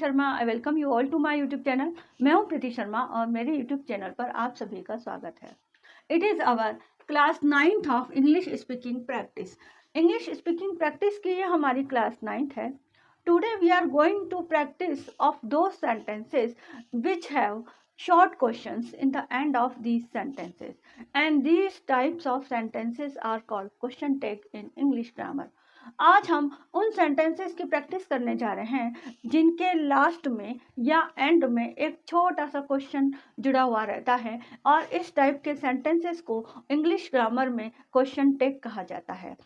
Sharma. I welcome you all to my YouTube channel. मैं हूं प्रीति शर्मा और मेरे यूट्यूब चैनल पर आप सभी का स्वागत है। It is our class 9th of English speaking practice. English speaking practice की ये हमारी क्लास 9th है। Today we are going to practice of those sentences which have short questions in the end of these sentences, and these types of sentences are called question tag in English grammar. आज हम उन sentences की practice करने जा रहे हैं जिनके last में या एंड में एक छोटा सा क्वेश्चन जुड़ा हुआ रहता है, और इस टाइप के सेंटेंसेस को इंग्लिश ग्रामर में क्वेश्चन टैग कहा जाता है।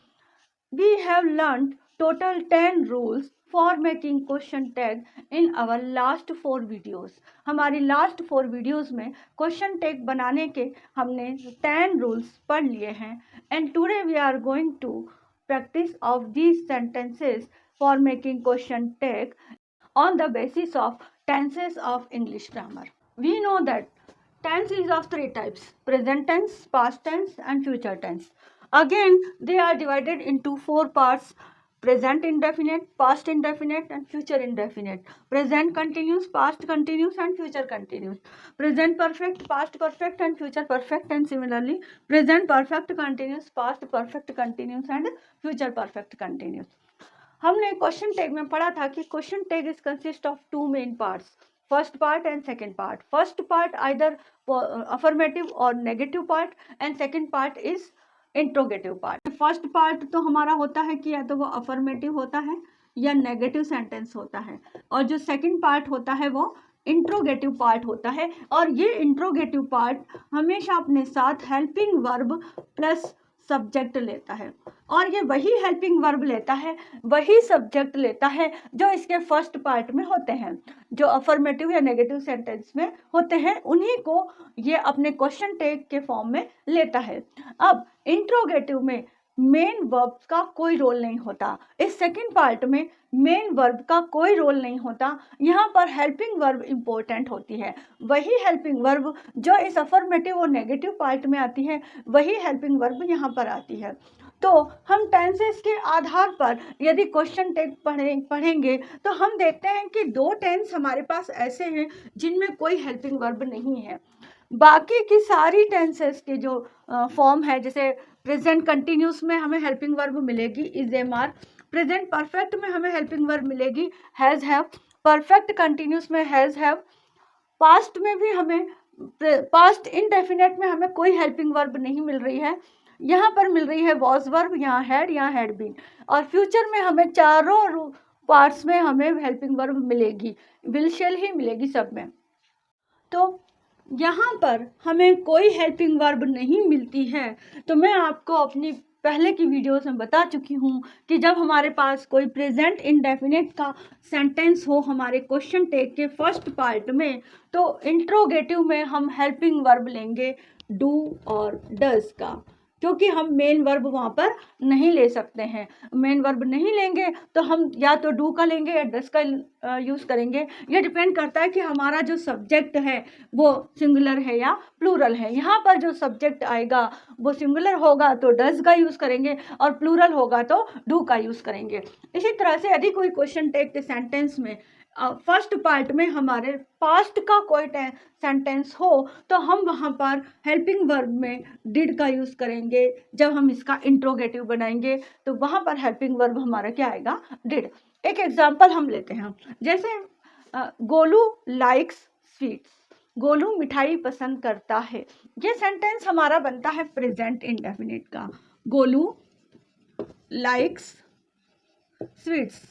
We have learned total 10 rules for making question tag in our last 4 videos. हमारी लास्ट 4 वीडियोस में क्वेश्चन टैग बनाने के हमने 10 रूल्स पढ़ लिए हैं, and today we are going to practice of these sentences for making question tag on the basis of tenses of English grammar. We know that tense is of 3 types: present tense, past tense and future tense. Again, they are divided into 4 parts: present indefinite, past indefinite and future indefinite, present continuous, past continuous and future continuous, present perfect, past perfect and future perfect, and similarly present perfect continuous, past perfect continuous and future perfect continuous. हमने question tag में पढ़ा था कि question tag is consist of 2 main parts, first part and second part. First part either affirmative और negative part, and second part is interrogative part. First part तो हमारा होता है कि या तो वो अफर्मेटिव होता है या नेगेटिव सेंटेंस होता है, और जो सेकंड पार्ट होता है वो इंट्रोगेटिव पार्ट होता है. और ये इंट्रोगेटिव पार्ट हमेशा अपने साथ हेल्पिंग वर्ब प्लस सब्जेक्ट लेता है, और ये वही हेल्पिंग वर्ब लेता है, वही सब्जेक्ट लेता है जो इसके फर्स्ट पार्ट में होते हैं, जो अफर्मेटिव या नेगेटिव सेंटेंस में होते हैं, उन्हीं को ये अपने क्वेश्चन टैग के फॉर्म में लेता है. अब इंट्रोगेटिव में मेन वर्ब का कोई रोल नहीं होता, इस सेकंड पार्ट में मेन वर्ब का कोई रोल नहीं होता. यहाँ पर हेल्पिंग वर्ब इंपॉर्टेंट होती है, वही हेल्पिंग वर्ब जो इस अफर्मेटिव और नेगेटिव पार्ट में आती है, वही हेल्पिंग वर्ब यहाँ पर आती है. तो हम टेंसेस के आधार पर यदि क्वेश्चन टैग पढ़ेंगे तो हम देखते हैं कि 2 टेंस हमारे पास ऐसे हैं जिनमें कोई हेल्पिंग वर्ब नहीं है. बाकी की सारी टेंसेस के जो फॉर्म है, जैसे प्रेजेंट कंटिन्यूस में हमें हेल्पिंग वर्ब मिलेगी is, am, are. Present perfect में हमें हेल्पिंग वर्ब मिलेगी हैज़, हैव. परफेक्ट कंटिन्यूस में हैज़, हैव. पास्ट में भी हमें, पास्ट इनडेफिनेट में हमें कोई हेल्पिंग वर्ब नहीं मिल रही है, यहाँ पर मिल रही है वॉज वर्ब, यहाँ हैड बीन. और फ्यूचर में हमें चारों पार्ट्स में हमें हेल्पिंग वर्ब मिलेगी, विल शेल ही मिलेगी सब में. तो यहाँ पर हमें कोई हेल्पिंग वर्ब नहीं मिलती है. तो मैं आपको अपनी पहले की वीडियोस में बता चुकी हूँ कि जब हमारे पास कोई प्रेजेंट इंडेफिनिट का सेंटेंस हो हमारे क्वेश्चन टैग के फर्स्ट पार्ट में, तो इंट्रोगेटिव में हम हेल्पिंग वर्ब लेंगे डू और डज का, क्योंकि हम मेन वर्ब वहाँ पर नहीं ले सकते हैं. मेन वर्ब नहीं लेंगे तो हम या तो डू का लेंगे या डस का यूज़ करेंगे. ये डिपेंड करता है कि हमारा जो सब्जेक्ट है वो सिंगुलर है या प्लूरल है. यहाँ पर जो सब्जेक्ट आएगा वो सिंगुलर होगा तो डस का यूज़ करेंगे, और प्लूरल होगा तो डू का यूज़ करेंगे. इसी तरह से यदि कोई क्वेश्चन टैग के सेंटेंस में फर्स्ट पार्ट में हमारे पास्ट का कोई सेंटेंस हो तो हम वहाँ पर हेल्पिंग वर्ब में डिड का यूज़ करेंगे. जब हम इसका इंट्रोगेटिव बनाएंगे तो वहाँ पर हेल्पिंग वर्ब हमारा क्या आएगा, डिड. एक एग्जांपल हम लेते हैं, जैसे गोलू लाइक्स स्वीट्स. गोलू मिठाई पसंद करता है. ये सेंटेंस हमारा बनता है प्रेजेंट इंडेफिनिट का. गोलू लाइक्स स्वीट्स,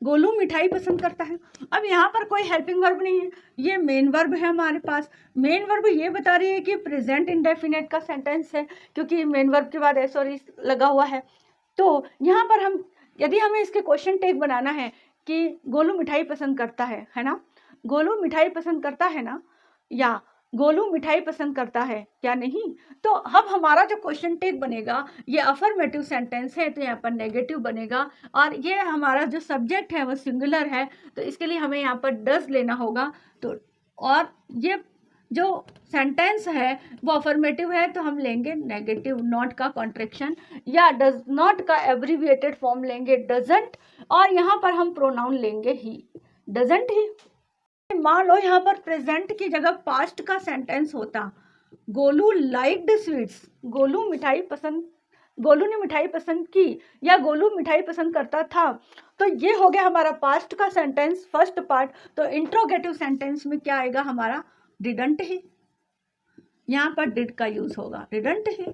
गोलू मिठाई पसंद करता है. अब यहाँ पर कोई हेल्पिंग वर्ब नहीं है, ये मेन वर्ब है हमारे पास. मेन वर्ब ये बता रही है कि प्रेजेंट इंडेफिनेट का सेंटेंस है, क्योंकि मेन वर्ब के बाद एस और इस लगा हुआ है. तो यहाँ पर हम यदि हमें इसके क्वेश्चन टैग बनाना है कि गोलू मिठाई पसंद करता है ना, गोलू मिठाई पसंद करता है ना, या गोलू मिठाई पसंद करता है क्या नहीं, तो अब हमारा जो क्वेश्चन टैग बनेगा ये अफर्मेटिव सेंटेंस है तो यहाँ पर नेगेटिव बनेगा, और ये हमारा जो सब्जेक्ट है वो सिंगुलर है तो इसके लिए हमें यहाँ पर डज लेना होगा. तो और ये जो सेंटेंस है वो अफर्मेटिव है तो हम लेंगे नेगेटिव, नॉट का कॉन्ट्रैक्शन, या डज नॉट का एब्रीविएटेड फॉर्म लेंगे डजंट, और यहाँ पर हम प्रोनाउन लेंगे ही. डजंट ही। मान लो यहाँ पर प्रेजेंट की जगह पास्ट का सेंटेंस होता, गोलू लाइक्ड स्वीट्स, गोलू ने मिठाई पसंद की, या गोलू मिठाई पसंद करता था। तो ये हो गया हमारा पास्ट का सेंटेंस, फर्स्ट पार्ट। तो इंट्रोगेटिव सेंटेंस में क्या आएगा हमारा, डिडंट ही। यहाँ पर डिड का यूज होगा, डिडंट ही।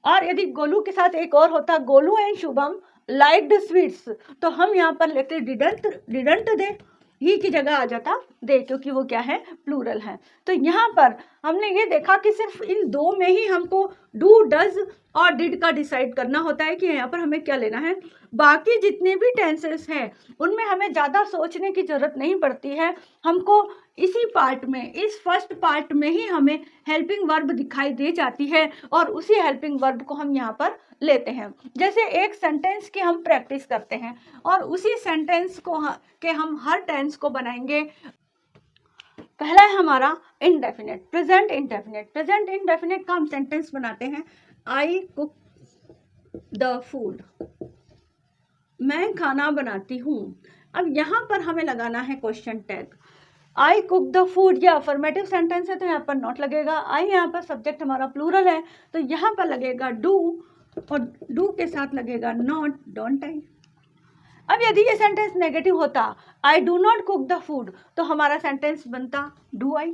और यदि गोलू के साथ एक और होता, Golu and Shubham liked sweets, तो हम यहाँ पर लेते डिडंट दे, ही की जगह आ जाता दे, क्योंकि वो क्या है, प्लूरल है। तो यहाँ पर हमने ये देखा कि सिर्फ इन दो में ही हमको डू, डज और डिड का डिसाइड करना होता है कि यहाँ पर हमें क्या लेना है। बाकी जितने भी टेंसेस हैं उनमें हमें ज़्यादा सोचने की ज़रूरत नहीं पड़ती है। हमको इसी पार्ट में, इस फर्स्ट पार्ट में ही हमें हेल्पिंग वर्ब दिखाई दे जाती है और उसी हेल्पिंग वर्ब को हम यहाँ पर लेते हैं। जैसे एक सेंटेंस की हम प्रैक्टिस करते हैं और उसी सेंटेंस को के हम हर टेंस को बनाएंगे। पहला है हमारा indefinite, present indefinite. Present indefinite का हम सेंटेंस बनाते हैं, आई कुक द फूड, मैं खाना बनाती हूँ। अब यहाँ पर हमें लगाना है question tag. I cook the food या अफर्मेटिव सेंटेंस है तो यहाँ पर नॉट लगेगा। आई यहाँ पर सब्जेक्ट हमारा प्लूरल है तो यहाँ पर लगेगा डू, और डू के साथ लगेगा नॉट, डोंट आई। अब यदि ये सेंटेंस नेगेटिव होता, I do not cook the food, तो हमारा सेंटेंस बनता डू आई,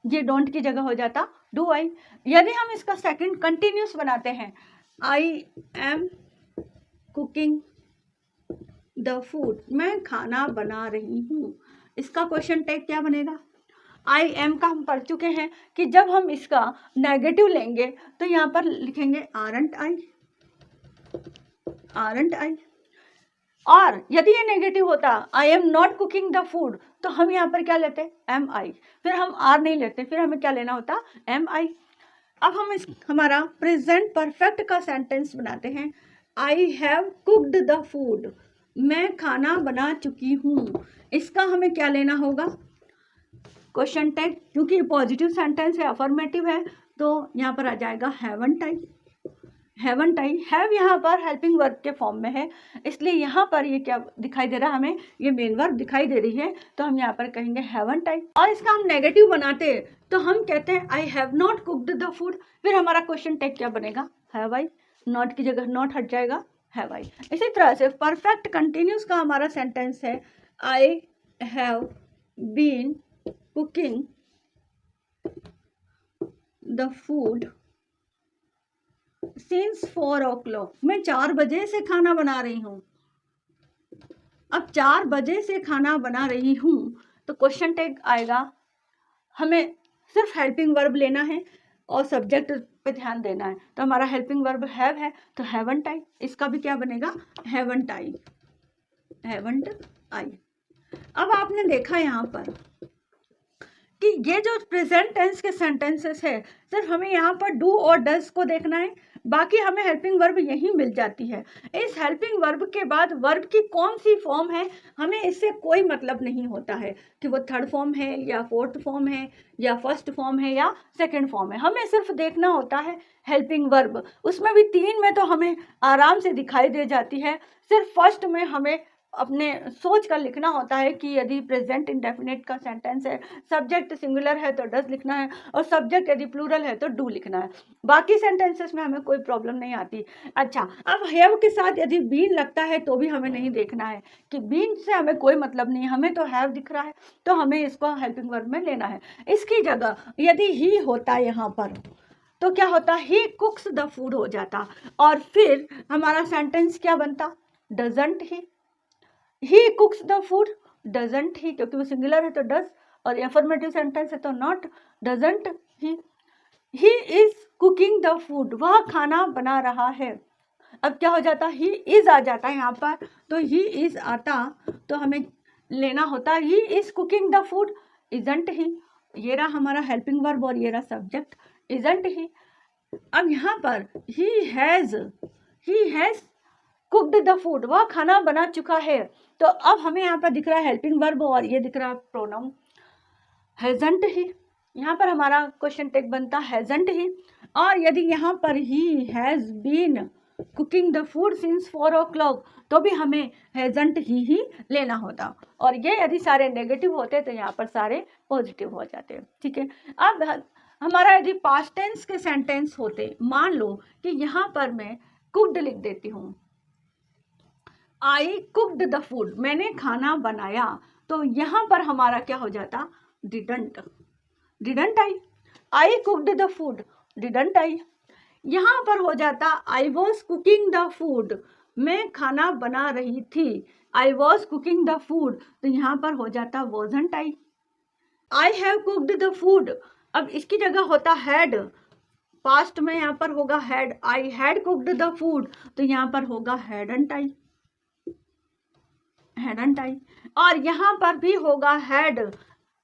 ये डोंट की जगह हो जाता डू आई। यदि हम इसका सेकंड कंटिन्यूस बनाते हैं, I am cooking the food, मैं खाना बना रही हूँ, इसका क्वेश्चन टैग क्या बनेगा। आई एम का हम पढ़ चुके हैं कि जब हम इसका नेगेटिव लेंगे तो यहाँ पर लिखेंगे आरंट आई, आरंट आई। और यदि ये नेगेटिव होता, आई am not cooking the food, तो हम यहाँ पर क्या लेते, एम आई, फिर हम आर नहीं लेते, फिर हमें क्या लेना होता, एम आई। अब हम हमारा प्रेजेंट परफेक्ट का सेंटेंस बनाते हैं, I have cooked the food, मैं खाना बना चुकी हूँ। इसका हमें क्या लेना होगा, क्वेश्चन टैग, क्योंकि पॉजिटिव सेंटेंस है, अफर्मेटिव है, तो यहाँ पर आ जाएगा haven't I, haven't I. Have यहाँ पर हेल्पिंग वर्ब के फॉर्म में है, इसलिए यहाँ पर ये क्या दिखाई दे रहा है हमें, ये मेन वर्ब दिखाई दे रही है, तो हम यहाँ पर कहेंगे हैवंट आई। और इसका हम नेगेटिव बनाते तो हम कहते हैं I have not cooked the food, फिर हमारा क्वेश्चन टैग क्या बनेगा, हैव आई, नॉट की जगह नॉट हट जाएगा, हैव आई। इसी तरह से परफेक्ट कंटिन्यूस का हमारा सेंटेंस है, I have been cooking the food since 4 o'clock, मैं 4 बजे से खाना बना रही हूँ। अब 4 बजे से खाना बना रही हूँ तो क्वेश्चन टैग आएगा, हमें सिर्फ हेल्पिंग वर्ब लेना है और सब्जेक्ट पे ध्यान देना है। तो हमारा हेल्पिंग वर्ब हैव है तो हैवंट आई, इसका भी क्या बनेगा, हैवंट आई, हैवंट आई। अब आपने देखा यहाँ पर कि ये जो प्रेजेंट टेंस के सेंटेंसेस है, सिर्फ हमें यहाँ पर डू और डज को देखना है, बाकी हमें हेल्पिंग वर्ब यही मिल जाती है। इस हेल्पिंग वर्ब के बाद वर्ब की कौन सी फॉर्म है हमें इससे कोई मतलब नहीं होता है कि वो थर्ड फॉर्म है या फोर्थ फॉर्म है या फर्स्ट फॉर्म है या सेकंड फॉर्म है, हमें सिर्फ देखना होता है हेल्पिंग वर्ब। उसमें भी 3 में तो हमें आराम से दिखाई दे जाती है, सिर्फ फर्स्ट में हमें अपने सोच कर लिखना होता है कि यदि प्रेजेंट इंडेफिनिट का सेंटेंस है, सब्जेक्ट सिंगुलर है तो डज लिखना है और सब्जेक्ट यदि प्लूरल है तो डू लिखना है। बाकी सेंटेंसेस में हमें कोई प्रॉब्लम नहीं आती। अच्छा, अब हैव के साथ यदि बीन लगता है तो भी हमें नहीं देखना है कि बीन से हमें कोई मतलब नहीं, हमें तो हैव दिख रहा है तो हमें इसको हेल्पिंग वर्ब में लेना है। इसकी जगह यदि ही होता यहाँ पर तो क्या होता, ही कुक्स द फूड हो जाता और फिर हमारा सेंटेंस क्या बनता, doesn't he कुक्स the food, doesn't ही, क्योंकि वो सिंगुलर है तो डज, और एफर्मेटिव सेंटेंस है तो not, doesn't he is cooking the food, वह खाना बना रहा है। अब क्या हो जाता, ही इज आ जाता है यहाँ पर, तो ही इज आता तो हमें लेना होता he is cooking the food, isn't he, ये रहा हमारा हेल्पिंग वर्ब और ये रहा सब्जेक्ट, इजंट ही। अब यहाँ पर he has cooked the food, वह खाना बना चुका है, तो अब हमें यहाँ पर दिख रहा है हेल्पिंग वर्ब और ये दिख रहा है प्रोनाउन हैजंट ही। यहाँ पर हमारा क्वेश्चन टैग बनता हैजंट ही। और यदि यहाँ पर he has been cooking the food since 4 o'clock, तो भी हमें हैजंट ही लेना होता। और ये यदि सारे नेगेटिव होते तो यहाँ पर सारे पॉजिटिव हो जाते। ठीक है, अब हमारा यदि पास्ट टेंस के सेंटेंस होते, मान लो कि यहाँ पर मैं कुक्ड लिख देती हूँ, आई कुक्ड द फूड, मैंने खाना बनाया, तो यहाँ पर हमारा क्या हो जाता, didn't, didn't I cooked the food, didn't I. यहाँ पर हो जाता I was cooking the food, मैं खाना बना रही थी, I was cooking the food, तो यहाँ पर हो जाता wasn't I have cooked the food, अब इसकी जगह होता हैड, पास्ट में यहाँ पर होगा had, I had cooked the food, तो यहाँ पर होगा हैडंट आई, हैडंट आई। और यहाँ पर भी होगा had,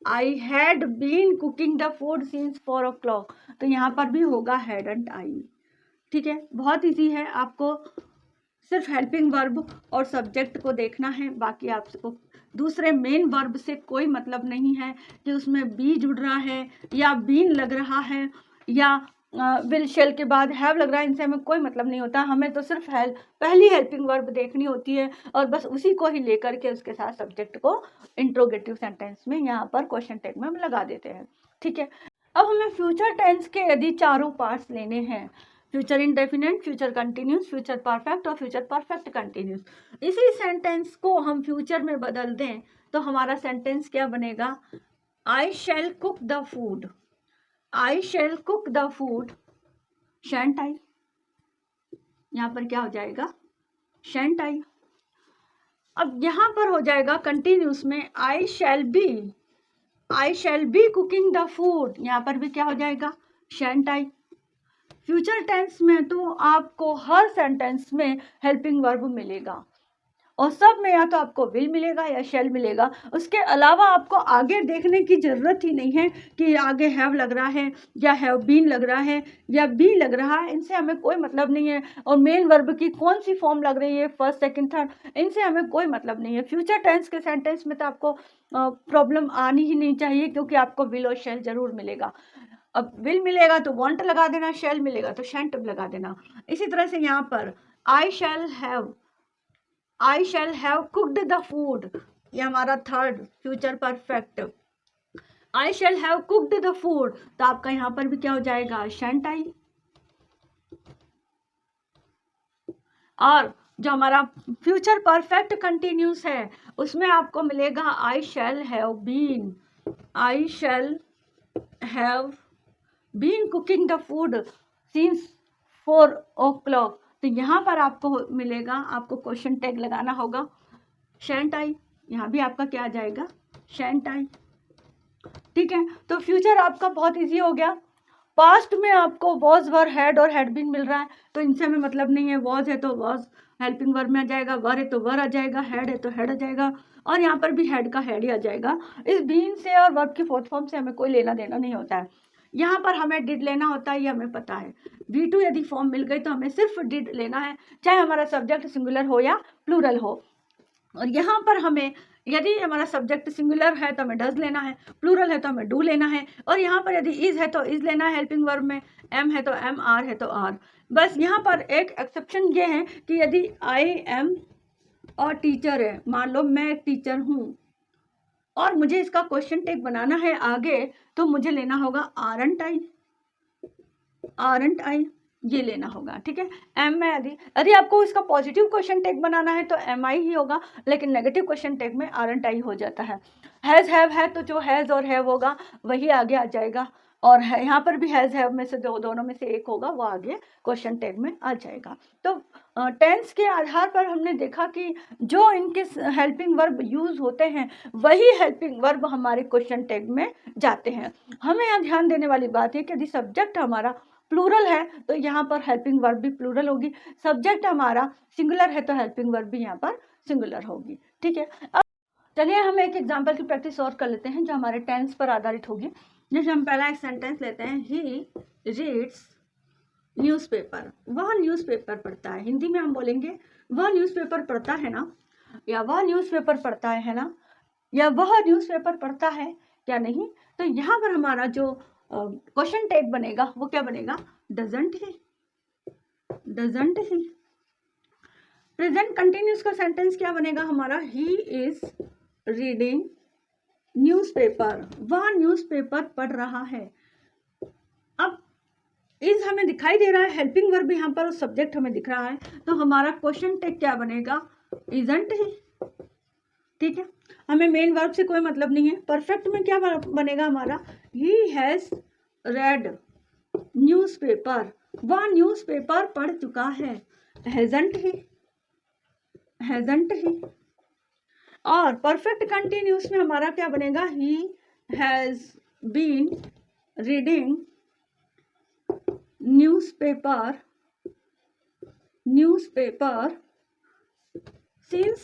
I had been cooking the food since 4 o'clock, तो यहाँ पर भी होगा हैडंट आई। ठीक है, बहुत इजी है, आपको सिर्फ हेल्पिंग वर्ब और सब्जेक्ट को देखना है, बाकी आपको दूसरे मेन वर्ब से कोई मतलब नहीं है कि उसमें बी जुड़ रहा है या बीन लग रहा है या विल शेल के बाद हैव लग रहा है, इनसे हमें कोई मतलब नहीं होता। हमें तो सिर्फ पहली हेल्पिंग वर्ब देखनी होती है और बस उसी को ही लेकर के उसके साथ सब्जेक्ट को इंट्रोगेटिव सेंटेंस में यहाँ पर क्वेश्चन टैग में हम लगा देते हैं। ठीक है, अब हमें फ्यूचर टेंस के यदि चारों पार्ट्स लेने हैं, future indefinite, future continuous, future perfect और फ्यूचर परफेक्ट कंटिन्यूस, इसी सेंटेंस को हम फ्यूचर में बदल दें तो हमारा सेंटेंस क्या बनेगा, I shall cook the food, I shall cook the food, shan't I, यहाँ पर क्या हो जाएगा, शैंट आई। अब यहाँ पर हो जाएगा कंटिन्यूस में I shall be cooking the food, यहाँ पर भी क्या हो जाएगा, शैंट आई। फ्यूचर टेंस में तो आपको हर सेंटेंस में हेल्पिंग वर्ब मिलेगा और सब में या तो आपको विल मिलेगा या शैल मिलेगा, उसके अलावा आपको आगे देखने की ज़रूरत ही नहीं है कि आगे हैव लग रहा है या हैव बीन लग रहा है या बी लग रहा है, इनसे हमें कोई मतलब नहीं है। और मेन वर्ब की कौन सी फॉर्म लग रही है, फर्स्ट सेकंड थर्ड, इनसे हमें कोई मतलब नहीं है। फ्यूचर टेंस के सेंटेंस में तो आपको प्रॉब्लम आनी ही नहीं चाहिए क्योंकि आपको विल और शैल जरूर मिलेगा। अब विल मिलेगा तो वांट लगा देना, शैल मिलेगा तो शैंट लगा देना। इसी तरह से यहाँ पर I shall have cooked the food, ये हमारा third future perfect, I shall have cooked the food, तो आपका यहाँ पर भी क्या हो जाएगा, शैंट आई। और जो हमारा फ्यूचर परफेक्ट कंटिन्यूस है उसमें आपको मिलेगा I shall have been, I shall have been cooking the food since 4 o'clock, तो यहाँ पर आपको मिलेगा, आपको क्वेश्चन टैग लगाना होगा शैंट आई, यहाँ भी आपका क्या आ जाएगा, शैंट आई। ठीक है, तो फ्यूचर आपका बहुत इजी हो गया। पास्ट में आपको वॉज वर हैड और हैड बीन मिल रहा है तो इनसे हमें मतलब नहीं है, वॉज है तो वॉज हेल्पिंग वर्ब में आ जाएगा, वर है तो वर आ जाएगा, हैड है तो हैड आ जाएगा और यहाँ पर भी हैड का हैड ही आ जाएगा। इस बीन से और वर्ब की फोर्थ फॉर्म से हमें कोई लेना देना नहीं होता है। यहाँ पर हमें डिड लेना होता है, ये हमें पता है। V2 यदि फॉर्म मिल गई तो हमें सिर्फ डिड लेना है, चाहे हमारा सब्जेक्ट सिंगुलर हो या प्लूरल हो। और यहाँ पर हमें यदि हमारा सब्जेक्ट सिंगुलर है तो हमें डज लेना है, प्लूरल है तो हमें डू लेना है, और यहाँ पर यदि इज है तो इज लेना है हेल्पिंग वर्ब में, एम है तो एम, आर है तो आर। बस यहाँ पर एक एक्सेप्शन ये है कि यदि आई एम और टीचर है, मान लो मैं एक टीचर हूँ और मुझे इसका क्वेश्चन टैग बनाना है आगे, तो मुझे लेना होगा आरंट आई, ये लेना होगा। ठीक है, एम में यदि आपको इसका पॉजिटिव क्वेश्चन टैग बनाना है तो एम आई ही होगा, लेकिन नेगेटिव क्वेश्चन टैग में आरंट आई हो जाता है। हैज़ हैव है तो जो हैज़ और हैव होगा वही आगे आ जाएगा, और यहाँ पर भी हैज़ हैव में से दोनों में से एक होगा, वो आगे क्वेश्चन टैग में आ जाएगा। तो टेंस के आधार पर हमने देखा कि जो इनके हेल्पिंग वर्ब यूज होते हैं वही हेल्पिंग वर्ब हमारे क्वेश्चन टैग में जाते हैं। हमें यहाँ ध्यान देने वाली बात है कि यदि सब्जेक्ट हमारा प्लूरल है तो यहाँ पर हेल्पिंग वर्ब भी प्लूरल होगी, सब्जेक्ट हमारा सिंगुलर है तो हेल्पिंग वर्ब भी यहाँ पर सिंगुलर होगी। ठीक है, अब चलिए हम एक एग्जाम्पल की प्रैक्टिस और कर लेते हैं जो हमारे टेंस पर आधारित होगी। जैसे हम पहला एक सेंटेंस लेते हैं, ही रीड्स न्यूज़पेपर, वह न्यूज़पेपर पढ़ता है। हिंदी में हम बोलेंगे वह न्यूज़पेपर पढ़ता है ना, या वह न्यूज़पेपर पढ़ता है ना, या वह न्यूज़पेपर पढ़ता है क्या नहीं। तो यहाँ पर हमारा जो क्वेश्चन टैग बनेगा वो क्या बनेगा, doesn't he, doesn't he. Present continuous का सेंटेंस क्या बनेगा हमारा, ही इज रीडिंग न्यूज़पेपर, वह न्यूज़पेपर पढ़ रहा है। अब इज हमें दिखाई दे रहा है, हेल्पिंग वर्ब यहाँ पर, सब्जेक्ट हमें दिख रहा है, तो हमारा क्वेश्चन टेक क्या बनेगा, इजंट ही। ठीक है, हमें मेन वर्ब से कोई मतलब नहीं है। परफेक्ट में क्या बनेगा हमारा, ही हैज रेड न्यूज़पेपर, वह न्यूज़पेपर पढ़ चुका है, हैजंट ही, हैजंट ही। और परफेक्ट कंटिन्यूस में हमारा क्या बनेगा, he has been reading newspaper since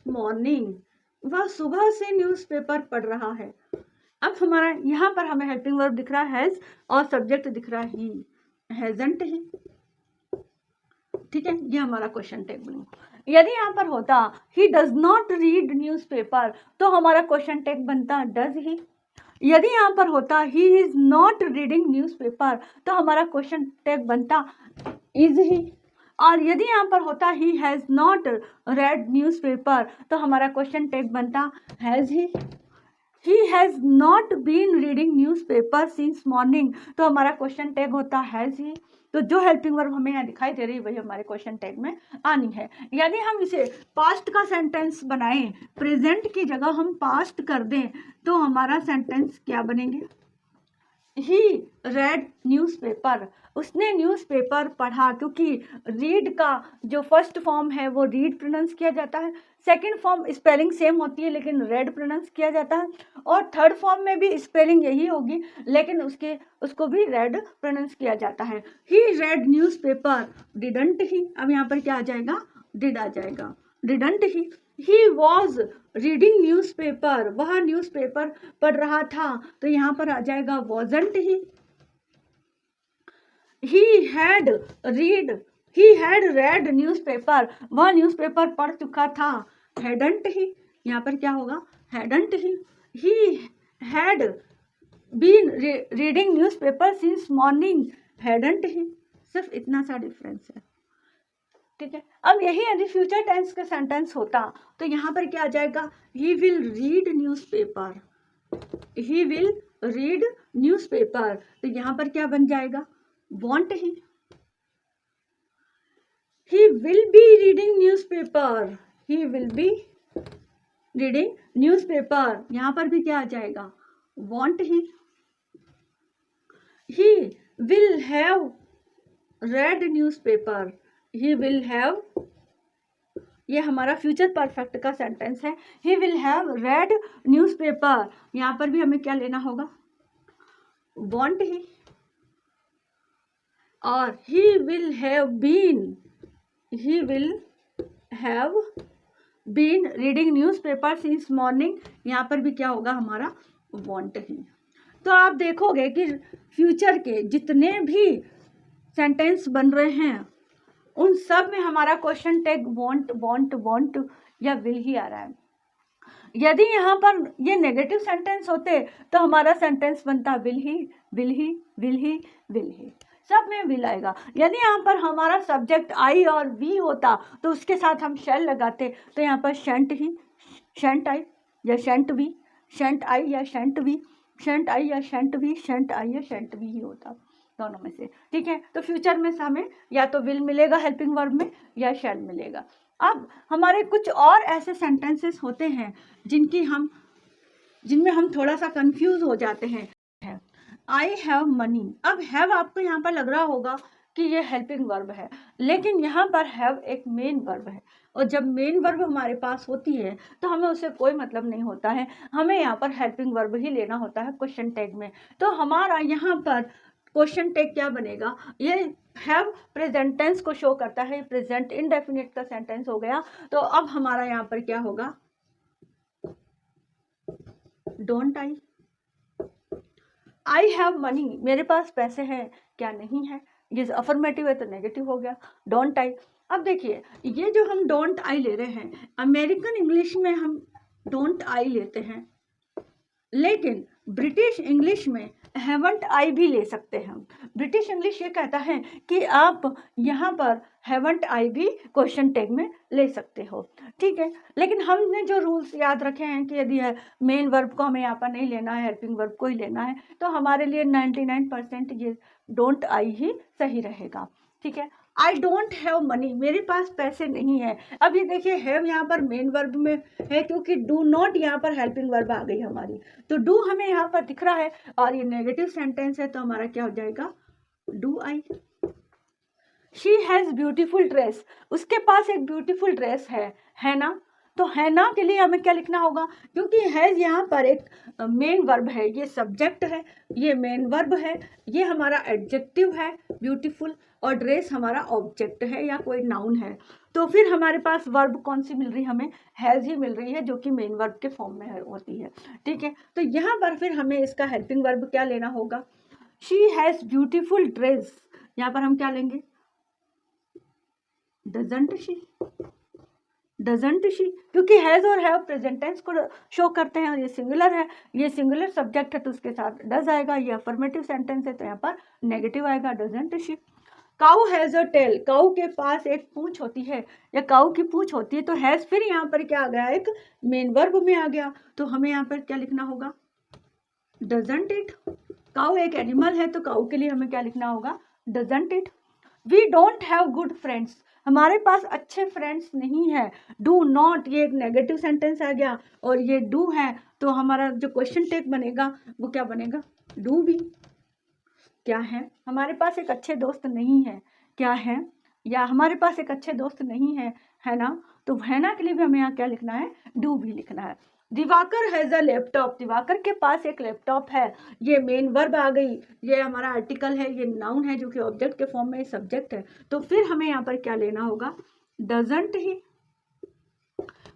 morning, वह सुबह से न्यूज़पेपर पढ़ रहा है। अब हमारा यहाँ पर हमें हेल्पिंग वर्ब दिख रहा है हैज और सब्जेक्ट दिख रहा है ही, हैजंट ही। ठीक है, ये हमारा क्वेश्चन टैग बनेगा। यदि यहाँ पर होता he does not read newspaper, तो हमारा क्वेश्चन टैग बनता डज ही। यदि यहाँ पर होता he is not reading newspaper, तो हमारा क्वेश्चन टैग बनता इज ही। और यदि यहाँ पर होता he has not read newspaper, तो हमारा क्वेश्चन टैग बनता has he. He has not been reading newspaper since morning, तो हमारा क्वेश्चन टैग होता हैज ही। तो जो हेल्पिंग वर्ब हमें यहाँ दिखाई दे रही है वही हमारे क्वेश्चन टैग में आनी है। यदि हम इसे पास्ट का सेंटेंस बनाएं, प्रेजेंट की जगह हम पास्ट कर दें, तो हमारा सेंटेंस क्या बनेंगे, ही रेड न्यूज़पेपर, उसने न्यूज़पेपर पढ़ा, क्योंकि रीड का जो फर्स्ट फॉर्म है वो रीड प्रोनाउंस किया जाता है, सेकंड फॉर्म स्पेलिंग सेम होती है लेकिन रेड प्रोनाउंस किया जाता है, और थर्ड फॉर्म में भी स्पेलिंग यही होगी लेकिन उसको भी रेड प्रोनाउंस किया जाता है। He read newspaper didn't he, अब यहाँ पर क्या आ जाएगा, डिड आ जाएगा, didn't he. He was reading newspaper, वह न्यूज़पेपर पढ़ रहा था, तो यहाँ पर आ जाएगा wasn't he. He had read newspaper, वह न्यूज़पेपर पढ़ चुका था, हैडंट ही। यहाँ पर क्या होगा, hadn't he. He had been reading newspaper since morning, hadn't he. सिर्फ इतना सा डिफरेंस है। ठीक है, अब यही यदि फ्यूचर टेंस का सेंटेंस होता तो यहाँ पर क्या आ जाएगा, he will read newspaper, he will read newspaper, तो यहाँ पर क्या बन जाएगा, want he. He will be reading newspaper, he will be reading newspaper, यहाँ पर भी क्या आ जाएगा, want he. He will have read newspaper, he will have, ये हमारा फ्यूचर परफेक्ट का सेंटेंस है, ही विल हैव रेड न्यूज़पेपर, यहाँ पर भी हमें क्या लेना होगा, वॉन्ट ही। और he will have been reading newspaper since morning, यहाँ पर भी क्या होगा हमारा, वॉन्ट ही। तो आप देखोगे कि फ्यूचर के जितने भी सेंटेंस बन रहे हैं उन सब में हमारा क्वेश्चन टैग वॉन्ट या विल ही आ रहा है। यदि यहाँ पर ये नेगेटिव सेंटेंस होते तो हमारा सेंटेंस बनता विल ही, सब में विल आएगा। यदि यहाँ पर हमारा सब्जेक्ट आई और वी होता तो उसके साथ हम शैल लगाते, तो यहाँ पर शेंट आई या शेंट वी, शेंट आई या शेंट वी, शेंट आई या शेंट वी, शेंट आई या शेंट वी ही होता, दोनों में से। ठीक है, तो फ्यूचर में हमें या तो विल मिलेगा हेल्पिंग वर्ब में या शैल मिलेगा। अब हमारे कुछ और ऐसे सेंटेंसेस होते हैं जिनमें हम थोड़ा सा कंफ्यूज हो जाते हैं। आई हैव मनी, अब हैव आपको यहाँ पर लग रहा होगा कि ये हेल्पिंग वर्ब है, लेकिन यहाँ पर हैव एक मेन वर्ब है, और जब मेन वर्ब हमारे पास होती है तो हमें उससे कोई मतलब नहीं होता है, हमें यहाँ पर हेल्पिंग वर्ब ही लेना होता है क्वेश्चन टैग में। तो हमारा यहाँ पर क्वेश्चन टैग क्या बनेगा, ये हैव प्रेजेंट टेंस को शो करता है, प्रेजेंट इंडेफिनिट का सेंटेंस हो गया। तो अब हमारा यहाँ पर क्या होगा, डोंट आई हैव मनी, मेरे पास पैसे हैं क्या नहीं है, ये अफर्मेटिव है तो नेगेटिव हो गया, डोंट आई। अब देखिए ये जो हम डोंट आई ले रहे हैं, अमेरिकन इंग्लिश में हम डोंट आई लेते हैं, लेकिन ब्रिटिश इंग्लिश में हैवंट आई भी ले सकते हैं हम। ब्रिटिश इंग्लिश ये कहता है कि आप यहाँ पर हैवंट आई भी क्वेश्चन टैग में ले सकते हो, ठीक है। लेकिन हमने जो रूल्स याद रखे हैं कि यदि है मेन वर्ब को हमें यहाँ पर नहीं लेना है, हेल्पिंग वर्ब को ही लेना है, तो हमारे लिए 99% ये डोंट आई ही सही रहेगा, ठीक है। आई डोंट हैव मनी, मेरे पास पैसे नहीं है। अब ये देखिए हैव यहाँ पर मेन वर्ब में है, क्योंकि डू नॉट यहाँ पर हेल्पिंग वर्ब आ गई हमारी, तो डू हमें यहाँ पर दिख रहा है और ये नेगेटिव सेंटेंस है, तो हमारा क्या हो जाएगा, do I. She has beautiful dress, उसके पास एक ब्यूटीफुल ड्रेस है ना। तो है ना के लिए हमें क्या लिखना होगा, क्योंकि हैज़ यहाँ पर एक मेन वर्ब है, ये सब्जेक्ट है, ये मेन वर्ब है, ये हमारा एडजेक्टिव है ब्यूटीफुल, और ड्रेस हमारा ऑब्जेक्ट है या कोई नाउन है। तो फिर हमारे पास वर्ब कौन सी मिल रही है, हमें हैज़ ही मिल रही है, जो कि मेन वर्ब के फॉर्म में होती है, ठीक है। तो यहाँ पर फिर हमें इसका हेल्पिंग वर्ब क्या लेना होगा, शी हैज़ ब्यूटीफुल ड्रेस, यहाँ पर हम क्या लेंगे, डजंट शी, डजंट शी, क्योंकि हैज़ और हैव प्रेजेंट टेंस को शो करते हैं और ये सिंगुलर है, ये सिंगुलर सब्जेक्ट है, तो उसके साथ डज आएगा। ये अफर्मेटिव सेंटेंस है, तो यहाँ पर नेगेटिव आएगा, doesn't she. Cow has a tail, cow के पास एक पूंछ होती है या काऊ की पूंछ होती है, तो हैज़ फिर यहाँ पर क्या आ गया, एक मेन वर्ब में आ गया, तो हमें यहाँ पर क्या लिखना होगा, डजंट इट। काऊ एक एनिमल है, तो काऊ के लिए हमें क्या लिखना होगा, doesn't it. We don't have good friends, हमारे पास अच्छे फ्रेंड्स नहीं है। डू नॉट, ये एक नेगेटिव सेंटेंस आ गया, और ये डू है, तो हमारा जो क्वेश्चन टैग बनेगा वो क्या बनेगा, डू बी। क्या है, हमारे पास एक अच्छे दोस्त नहीं है, क्या है, या हमारे पास एक अच्छे दोस्त नहीं है ना। तो है ना के लिए भी हमें यहाँ क्या लिखना है, डू भी लिखना है। Diwakar has a laptop, Diwakar के पास एक लैपटॉप है, ये मेन वर्ब आ गई, ये हमारा आर्टिकल है, ये नाउन है जो कि ऑब्जेक्ट के फॉर्म में सब्जेक्ट है, तो फिर हमें यहाँ पर क्या लेना होगा, डजंट ही।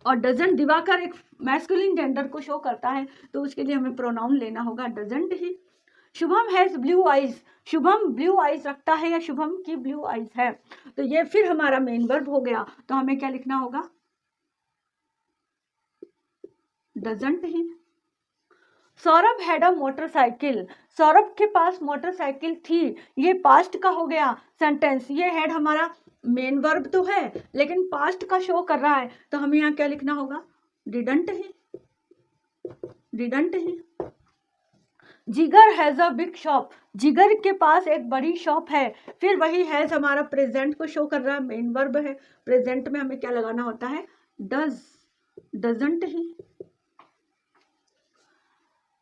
और डजंट, दिवाकर एक मैस्कुलिन जेंडर को शो करता है, तो उसके लिए हमें प्रोनाउन लेना होगा doesn't he. Shubham has blue eyes, Shubham blue eyes रखता है या शुभम की ब्लू आइज है, तो ये फिर हमारा मेन वर्ब हो गया, तो हमें क्या लिखना होगा, doesn't he. Saurabh had a motorcycle, Saurabh के पास मोटरसाइकिल थी, ये पास्ट का हो गया सेंटेंस, ये हैड हमारा मेन वर्ब तो है लेकिन पास्ट का शो कर रहा है, तो हमें यहाँ क्या लिखना होगा, डिडंट ही, डिडंट ही। जिगर हैज़ अ बिग शॉप, जिगर के पास एक बड़ी शॉप है, फिर वही हैज़ हमारा प्रेजेंट को शो कर रहा है, मेन वर्ब है, प्रेजेंट में हमें क्या लगाना होता है, does, doesn't he.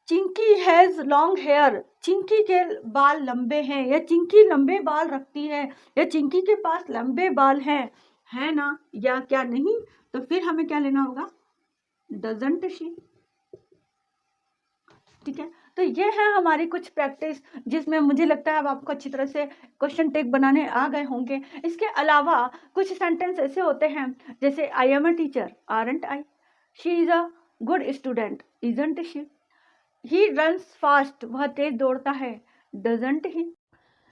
Chinki has long hair, Chinki के बाल लंबे हैं, या चिंकी लंबे बाल रखती है, या चिंकी के पास लंबे बाल हैं, है ना, या क्या नहीं, तो फिर हमें क्या लेना होगा, डजंट शी, ठीक है। तो ये है हमारी कुछ प्रैक्टिस, जिसमें मुझे लगता है अब आपको अच्छी तरह से क्वेश्चन टैग बनाने आ गए होंगे। इसके अलावा कुछ सेंटेंस ऐसे होते हैं, जैसे I am a teacher, aren't I, she is a good student, isn't she, he runs fast, वह तेज दौड़ता है, डजंट ही।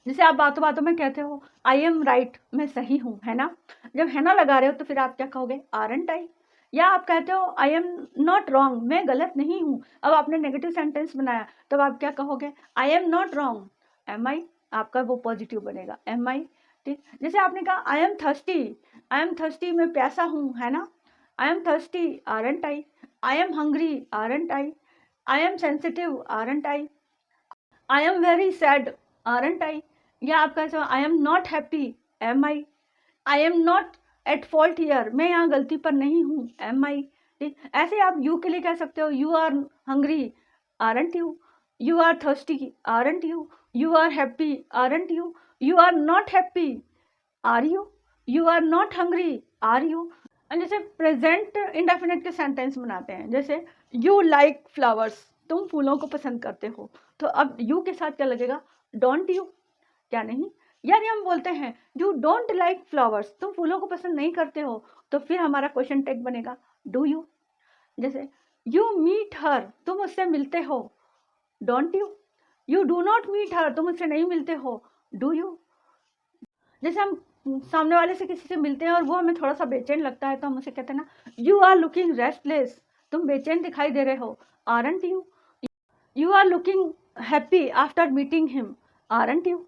जैसे आप बातों बातों में कहते हो आई एम राइट, मैं सही हूँ, है ना, जब है ना लगा रहे हो तो फिर आप क्या कहोगे, आरंट आई। या आप कहते हो आई एम नॉट रॉन्ग, मैं गलत नहीं हूँ, अब आपने नेगेटिव सेंटेंस बनाया, तब आप क्या कहोगे, I am not wrong, am I, आपका वो पॉजिटिव बनेगा, एम आई, ठीक। जैसे आपने कहा I am thirsty, I am thirsty, मैं प्यासा हूँ, है ना, I am thirsty, aren't I am hungry, aren't I am sensitive, aren't I am very sad, aren't I. या आप कह सकते I am not happy, am I am not at fault here, मैं यहाँ गलती पर नहीं हूँ, एम आई, ठीक। ऐसे आप यू के लिए कह सकते हो, you are hungry, aren't you are thirsty, aren't you are happy, aren't you are not happy, are you are not hungry, are you. जैसे प्रेजेंट इंडेफिनिट के सेंटेंस बनाते हैं, जैसे यू लाइक फ्लावर्स, तुम फूलों को पसंद करते हो, तो अब यू के साथ क्या लगेगा, डोंट यू, क्या नहीं। यानी हम बोलते हैं यू डोंट लाइक फ्लावर्स, तुम फूलों को पसंद नहीं करते हो, तो फिर हमारा क्वेश्चन टैग बनेगा डू यू। जैसे यू मीट हर, तुम उससे मिलते हो, don't you. You do not meet her, तुम उससे नहीं मिलते हो, डू यू। जैसे हम सामने वाले से किसी से मिलते हैं और वो हमें थोड़ा सा बेचैन लगता है, तो हम उसे कहते हैं ना, यू आर लुकिंग रेस्टलेस, तुम बेचैन दिखाई दे रहे हो, aren't you. You are looking happy after meeting him, aren't you.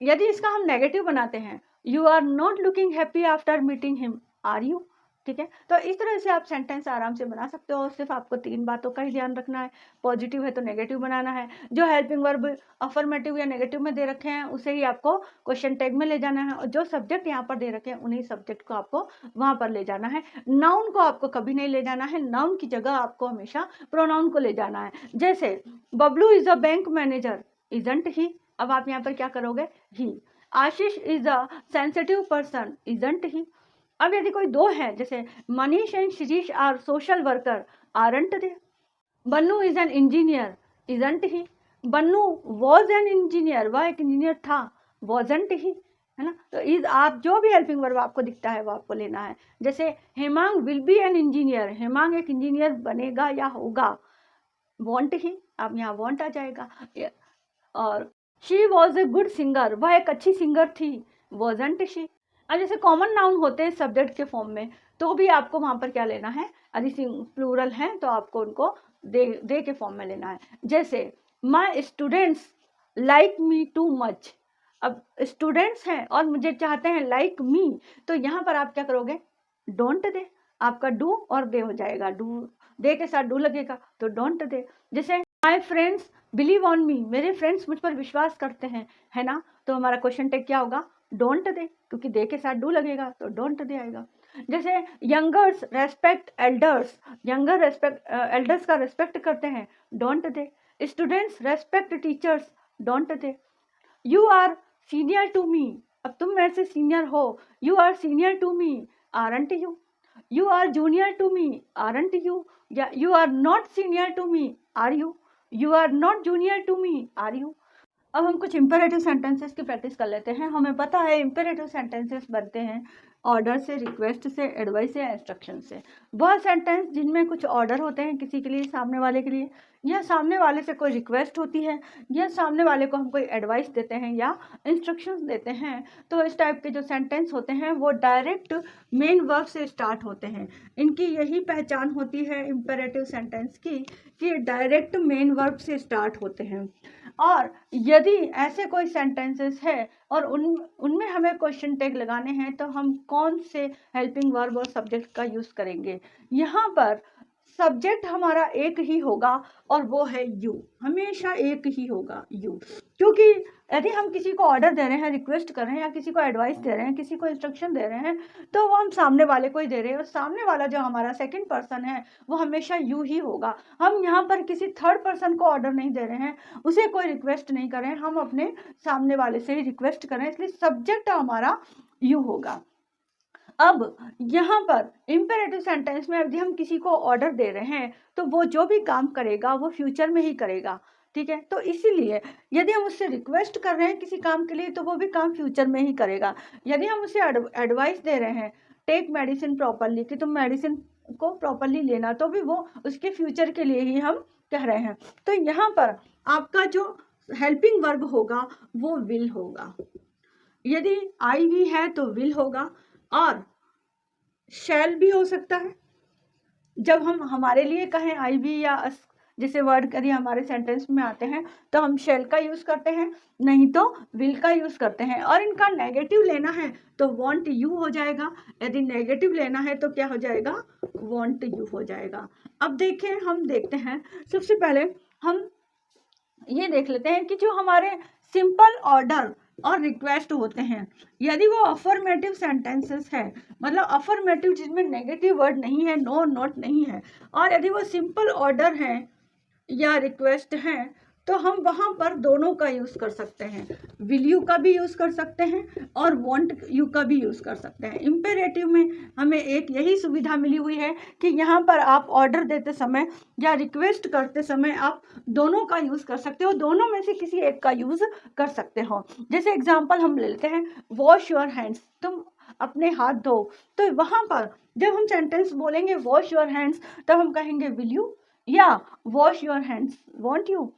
यदि इसका हम नेगेटिव बनाते हैं, you are not looking happy after meeting him, are you. ठीक है, तो इस तरह से आप सेंटेंस आराम से बना सकते हो। सिर्फ आपको 3 बातों का ही ध्यान रखना है, पॉजिटिव है तो नेगेटिव बनाना है, जो हेल्पिंग वर्ब अफर्मेटिव या नेगेटिव में दे रखे हैं उसे ही आपको क्वेश्चन टैग में ले जाना है, और जो सब्जेक्ट यहाँ पर दे रखे हैं उन्हीं सब्जेक्ट को आपको वहां पर ले जाना है। नाउन को आपको कभी नहीं ले जाना है, नाउन की जगह आपको हमेशा प्रोनाउन को ले जाना है। जैसे Bablu is a bank manager, isn't he. अब आप यहाँ पर क्या करोगे, he. Ashish is a sensitive person, isn't he. अब यदि कोई दो है, जैसे Manish and Shirish are social worker, aren't they. Bannu is an engineer, isn't he. Bannu was an engineer, वह एक इंजीनियर था, वॉजंट ही, है ना। तो इज आप जो भी हेल्पिंग वर्ब आपको दिखता है वो आपको लेना है। जैसे Hemang will be an engineer, Hemang एक इंजीनियर बनेगा या होगा, वॉन्ट ही, अब यहाँ वॉन्ट आ जाएगा। और she was a good singer, वह एक अच्छी सिंगर थी, वॉजंट शी। अब जैसे कॉमन नाउन होते हैं सब्जेक्ट के फॉर्म में, तो भी आपको वहां पर क्या लेना है, यदि प्लूरल है तो आपको उनको दे के फॉर्म में लेना है। जैसे my students like me too much. अब स्टूडेंट्स हैं और मुझे चाहते हैं लाइक मी, तो यहाँ पर आप क्या करोगे, डोंट दे, आपका डू और दे हो जाएगा, डू दे के साथ डू लगेगा तो डोंट दे। जैसे my friends believe on me, मेरे फ्रेंड्स मुझ पर विश्वास करते हैं, है ना, तो हमारा क्वेश्चन टैग क्या होगा, डोंट दे, क्योंकि दे के साथ डू लगेगा तो डोंट दे आएगा। जैसे youngers respect elders, younger respect elders का रेस्पेक्ट करते हैं, don't they. Students respect teachers, don't they. You are senior to me, अब तुम मेरे से सीनियर हो, you are senior to me, aren't you. You are junior to me, aren't you. या you are not senior to me, are you. You are not junior to me, are you. अब हम कुछ imperative sentences की practice कर लेते हैं। हमें पता है इंपेरेटिव सेंटेंसेस बनते हैं ऑर्डर से, रिक्वेस्ट से, एडवाइस से, इंस्ट्रक्शन से। वह सेंटेंस जिनमें कुछ ऑर्डर होते हैं किसी के लिए, सामने वाले के लिए, या सामने वाले से कोई रिक्वेस्ट होती है, या सामने वाले को हम कोई एडवाइस देते हैं या इंस्ट्रक्शंस देते हैं, तो इस टाइप के जो सेंटेंस होते हैं वो डायरेक्ट मेन वर्ब से स्टार्ट होते हैं। इनकी यही पहचान होती है इंपेरेटिव सेंटेंस की, कि डायरेक्ट मेन वर्ब से स्टार्ट होते हैं। और यदि ऐसे कोई सेंटेंसेस है और उनमें हमें क्वेश्चन टैग लगाने हैं, तो हम कौन से हेल्पिंग वर्ब और सब्जेक्ट का यूज करेंगे। यहाँ पर सब्जेक्ट हमारा एक ही होगा और वो है यू, हमेशा एक ही होगा, यू। क्योंकि यदि हम किसी को ऑर्डर दे रहे हैं, रिक्वेस्ट कर रहे हैं, या किसी को एडवाइस दे रहे हैं, किसी को इंस्ट्रक्शन दे रहे हैं, तो वो हम सामने वाले को ही दे रहे हैं, और सामने वाला जो हमारा सेकंड पर्सन है वो हमेशा यू ही होगा। हम यहाँ पर किसी थर्ड पर्सन को ऑर्डर नहीं दे रहे हैं, उसे कोई रिक्वेस्ट नहीं कर रहे हैं, हम अपने सामने वाले से ही रिक्वेस्ट कर रहे हैं, इसलिए सब्जेक्ट हमारा यू होगा। अब यहाँ पर इंपेरेटिव सेंटेंस में यदि हम किसी को ऑर्डर दे रहे हैं, तो वो जो भी काम करेगा वो फ्यूचर में ही करेगा, ठीक है। तो इसीलिए यदि हम उससे रिक्वेस्ट कर रहे हैं किसी काम के लिए, तो वो भी काम फ्यूचर में ही करेगा। यदि हम उसे एडवाइस दे रहे हैं, टेक मेडिसिन प्रॉपरली, कि तुम मेडिसिन को प्रॉपरली लेना, तो भी वो उसके फ्यूचर के लिए ही हम कह रहे हैं। तो यहाँ पर आपका जो हेल्पिंग वर्ब होगा वो विल होगा। यदि आई भी है तो विल होगा, और शैल भी हो सकता है। जब हम हमारे लिए कहें आई भी या जैसे वर्ड यदि हमारे सेंटेंस में आते हैं, तो हम शैल का यूज करते हैं, नहीं तो विल का यूज करते हैं। और इनका नेगेटिव लेना है तो वांट यू हो जाएगा, यदि नेगेटिव लेना है तो क्या हो जाएगा, वांट यू हो जाएगा। अब देखिए, हम देखते हैं, सबसे पहले हम ये देख लेते हैं कि जो हमारे सिंपल ऑर्डर और रिक्वेस्ट होते हैं, यदि वो अफर्मेटिव सेंटेंसेस है, मतलब अफर्मेटिव जिसमें नेगेटिव वर्ड नहीं है, नो नॉट नहीं है, और यदि वो सिंपल ऑर्डर है या रिक्वेस्ट है, तो हम वहाँ पर दोनों का यूज़ कर सकते हैं, विल यू का भी यूज़ कर सकते हैं और वॉन्ट यू का भी यूज़ कर सकते हैं। इम्पेरेटिव में हमें एक यही सुविधा मिली हुई है कि यहाँ पर आप ऑर्डर देते समय या रिक्वेस्ट करते समय आप दोनों का यूज़ कर सकते हो, दोनों में से किसी एक का यूज़ कर सकते हो। जैसे एग्जाम्पल हम ले लेते हैं, वॉश योर हैंड्स, तुम अपने हाथ धो। तो वहाँ पर जब हम सेंटेंस बोलेंगे वॉश योर हैंड्स, तब हम कहेंगे विल यू, या wash your hands want you,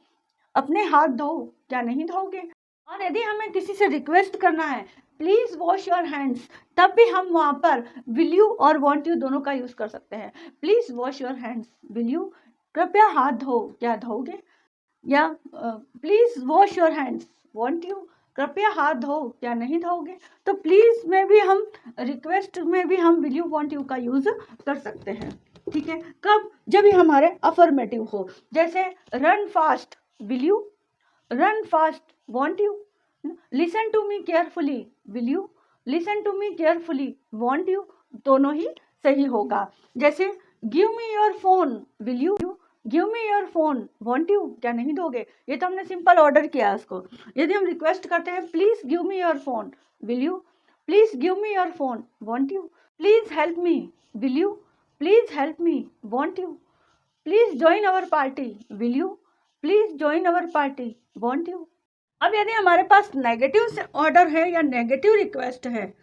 अपने हाथ धो, क्या नहीं धोगे। और यदि हमें किसी से रिक्वेस्ट करना है, प्लीज वॉश योर हैंड्स, तब भी हम वहां पर विल यू और वॉन्ट यू दोनों का यूज कर सकते हैं। Please wash your hands, will you, कृपया हाथ धो, क्या धोगे। या please wash your hands, want you, कृपया हाथ धो, क्या नहीं धोगे। तो प्लीज़ में भी हम, रिक्वेस्ट में भी हम विल यू वॉन्ट यू का यूज़ कर सकते हैं, ठीक है। कब, जब ये हमारे अफर्मेटिव हो, जैसे run fast, will you, run fast, won't you, listen to me carefully, will you, listen to me carefully, won't you, दोनों ही सही होगा। जैसे give me your phone, will you, give me your phone, won't you, क्या नहीं दोगे। ये तो हमने सिंपल ऑर्डर किया उसको। यदि हम रिक्वेस्ट करते हैं please give me your phone, will you, please give me your phone, won't you, please help me, will you, please help me, want you, please join our party, will you, please join our party, want you. अब यदि हमारे पास negative order है या negative request है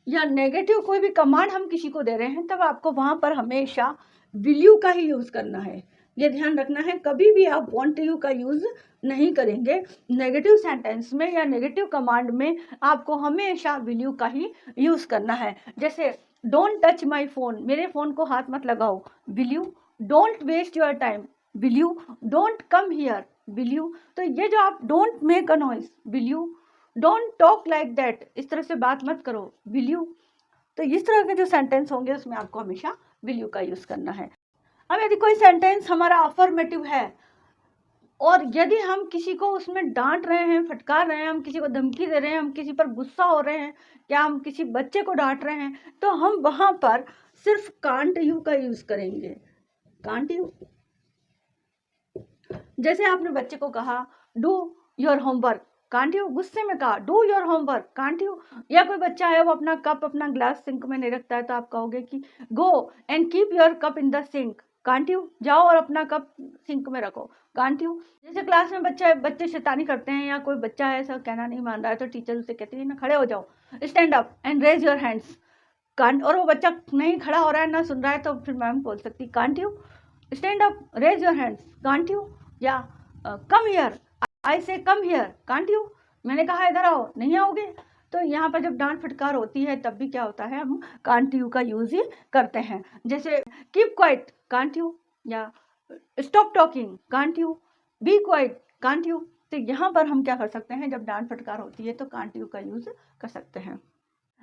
या negative कोई भी command हम किसी को दे रहे हैं, तब आपको वहां पर हमेशा विल यू का ही यूज़ करना है। ये ध्यान रखना है, कभी भी आप वॉन्ट यू का यूज़ नहीं करेंगे। नेगेटिव सेंटेंस में या नेगेटिव कमांड में आपको हमेशा विल यू का ही यूज़ करना है। जैसे डोंट टच माई फ़ोन, मेरे फ़ोन को हाथ मत लगाओ, will you, don't waste your time, will you, don't come here, will you. तो ये जो आप don't make a noise, will you, don't talk like that, इस तरह से बात मत करो, विल यू। तो इस तरह के जो सेंटेंस होंगे उसमें आपको हमेशा विल यू का यूज़ करना है। अब यदि कोई सेंटेंस हमारा अफर्मेटिव है और यदि हम किसी को उसमें डांट रहे हैं, फटकार रहे हैं, हम किसी को धमकी दे रहे हैं, हम किसी पर गुस्सा हो रहे हैं, या हम किसी बच्चे को डांट रहे हैं, तो हम वहाँ पर सिर्फ कांट यू का यूज़ करेंगे, कांट यू। जैसे आपने बच्चे को कहा do your homework, can't you, गुस्से में कहा do your homework, can't you. या कोई बच्चा है वो अपना कप, अपना ग्लास सिंक में नहीं रखता है, तो आप कहोगे कि go and keep your cup in the sink, can't you, जाओ और अपना कप सिंक में रखो, कांट यू। जैसे क्लास में बच्चे शैतानी करते हैं या कोई बच्चा है ऐसा कहना नहीं मान रहा है, तो टीचर उसे कहती है ना खड़े हो जाओ, stand up and raise your hands, can't, और वो बच्चा नहीं खड़ा हो रहा है, ना सुन रहा है, तो फिर मैम बोल सकती can't you, stand up, raise your hands, can't you. या कम हियर, आई से कम हियर, कांट यू, मैंने कहा इधर आओ, नहीं आओगे। तो यहाँ पर जब डांट फटकार होती है तब भी क्या होता है, हम कांट यू का यूज़ ही करते हैं। जैसे कीप क्वाइट, कांट यू, या stop talking, can't you, be quiet, can't you. तो यहाँ पर हम क्या कर सकते हैं, जब डांट फटकार होती है तो कांट यू का यूज़ कर सकते हैं।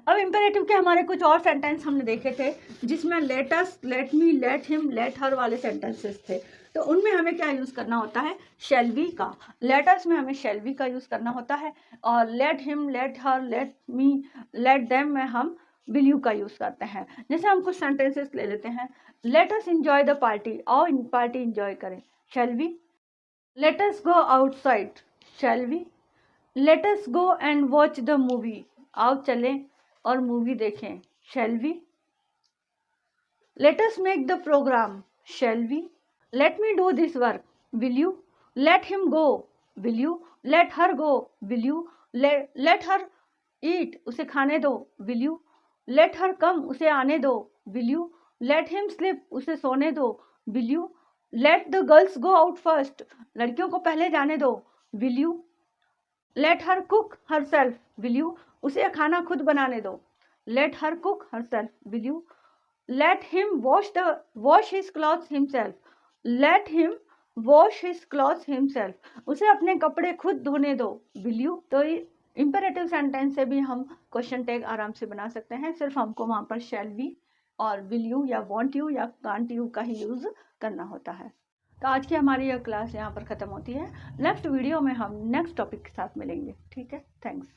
अब इम्पेरेटिव के हमारे कुछ और सेंटेंस हमने देखे थे जिसमें let us, let me, let him, let her वाले सेंटेंसेस थे। तो उनमें हमें क्या यूज़ करना होता है, शैल वी का। लेट अस में हमें शैल वी का यूज़ करना होता है, और let him, let her, let me, let them में हम विल यू का यूज़ करते हैं। जैसे हम कुछ सेंटेंसेस ले लेते हैं, let us enjoy the party, आओ इन पार्टी इंजॉय करें, shall we. Let us go outside, shall we. Let us go and watch the movie, आओ चलें और मूवी देखें, shall we. Let us make the programme, shall we. Let me do this work, will you. Let him go, will you. Let her go, will you. Let her eat, उसे खाने दो, will you. Let हर कम, उसे आने दो, will you. Let him slip, उसे सोने दो, will you. Let the girls go out first, लड़कियों को पहले जाने दो, will you. Let her cook her self, will you, उसे खाना खुद बनाने दो, let her cook her self, will you. Let him wash his clothes himself, let him wash his clothes himself, उसे अपने कपड़े खुद धोने दो, विल यू। तो इंपेरेटिव सेंटेंस से भी हम क्वेश्चन टैग आराम से बना सकते हैं, सिर्फ हमको वहाँ पर शैल वी और विल यू या वॉन्ट यू या कांट यू का ही यूज़ करना होता है। तो आज की हमारी यह क्लास यहाँ पर ख़त्म होती है। नेक्स्ट वीडियो में हम नेक्स्ट टॉपिक के साथ मिलेंगे, ठीक है। थैंक्स।